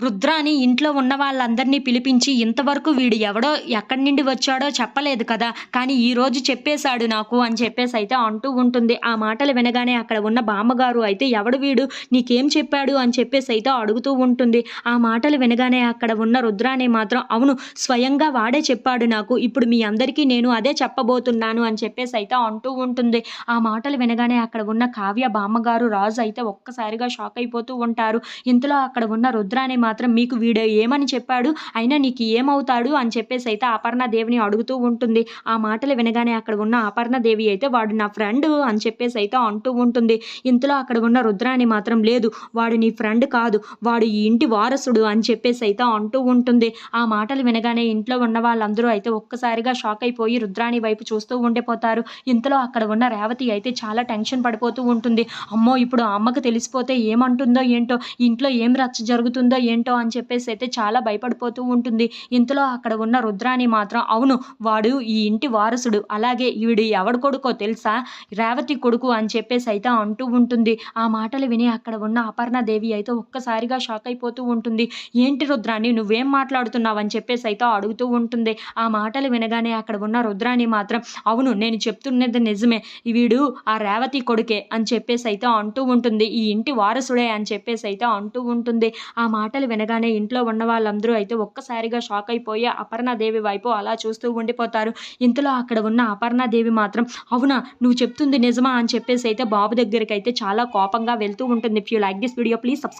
రుద్రాని ఇంట్లో ఉన్న వాళ్ళందరినీ పిలిపించి ఇంతవరకు వీడు ఎవడో ఎక్కడి నుండి వచ్చాడో చెప్పలేదు కదా! కానీ ఈరోజు చెప్పేశాడు నాకు అని చెప్పేసైతే అంటూ ఉంటుంది. ఆ మాటలు వినగానే అక్కడ ఉన్న బామ్మగారు అయితే ఎవడు వీడు? నీకేం చెప్పాడు? అని చెప్పేసైతే అడుగుతూ ఉంటుంది. ఆ మాటలు వినగానే అక్కడ ఉన్న రుద్రాని మాత్రం అవును స్వయంగా వాడే చెప్పాడు నాకు. ఇప్పుడు మీ అందరికీ నేను అదే చెప్పబోతున్నాను అని చెప్పేసైతే అంటూ ఉంటుంది. ఆ మాటలు వినగానే అక్కడ ఉన్న కావ్య బామ్మగారు, రాజు అయితే ఒక్కసారిగా షాక్ అయిపోతూ ఉంటారు. ఇంతలో అక్కడ ఉన్న రుద్రాని మాత్రం మీకు వీడు ఏమని చెప్పాడు? అయినా నీకు ఏమవుతాడు? అని చెప్పేసైతే అపర్ణాదేవిని అడుగుతూ ఉంటుంది. ఆ మాటలు వినగానే అక్కడ ఉన్న అపర్ణాదేవి అయితే వాడు నా ఫ్రెండ్ అని చెప్పేసైతే అంటూ ఉంటుంది. ఇంతలో అక్కడ ఉన్న రుద్రాని మాత్రం లేదు వాడు నీ ఫ్రెండ్ కాదు. వాడు ఈ ఇంటి వారసుడు అని చెప్పేసైతే అంటూ ఉంటుంది. ఆ మాటలు వినగానే ఇంట్లో ఉన్న వాళ్ళందరూ అయితే ఒక్కసారిగా షాక్ అయిపోయి రుద్రాని వైపు చూస్తూ ఉండిపోతారు. ఇంతలో అక్కడ ఉన్న రేవతి అయితే చాలా టెన్షన్ పడిపోతూ ఉంటుంది. అమ్మో! ఇప్పుడు ఆ అమ్మకి తెలిసిపోతే ఏమంటుందో ఏంటో? ఇంట్లో ఏం రచ్చ జరుగుతుందో ఏంటో అని చెప్పేసైతే చాలా భయపడిపోతూ ఉంటుంది. ఇంతలో అక్కడ ఉన్న రుద్రాని మాత్రం అవును వాడు ఈ ఇంటి వారసుడు. అలాగే ఈవిడు ఎవడి కొడుకో తెలుసా? రేవతి కొడుకు అని చెప్పేసైతే అంటూ ఉంటుంది. ఆ మాటలు విని అక్కడ ఉన్న అపర్ణాదేవి అయితే ఒక్కసారిగా షాక్ అయిపోతూ ఉంటుంది. ఏంటి రుద్రాని నువ్వేం మాట్లాడుతున్నావు? అని చెప్పేసైతే అడుగుతూ ఉంటుంది. ఆ మాటలు వినగానే అక్కడ ఉన్న రుద్రాని మాత్రం అవును నేను చెప్తున్నది నిజమే. వీడు ఆ రేవతి కొడుకే అని చెప్పేసైతే అంటూ ఉంటుంది. ఈ ఇంటి వారసుడే అని చెప్పేసైతే అంటూ ఉంటుంది. ఆ మాటలు వినగానే ఇంట్లో ఉన్న వాళ్ళందరూ అయితే ఒక్కసారిగా షాక్ అయిపోయి అపర్ణాదేవి వైపు అలా చూస్తూ ఉండిపోతారు. ఇంతలో అక్కడ ఉన్న అపర్ణాదేవి మాత్రం అవునా నువ్వు చెప్తుంది నిజమా అని చెప్పేసైతే బాబు దగ్గరికైతే చాలా కోపంగా వెళ్తూ ఉంటుంది. If you like this video please subscribe.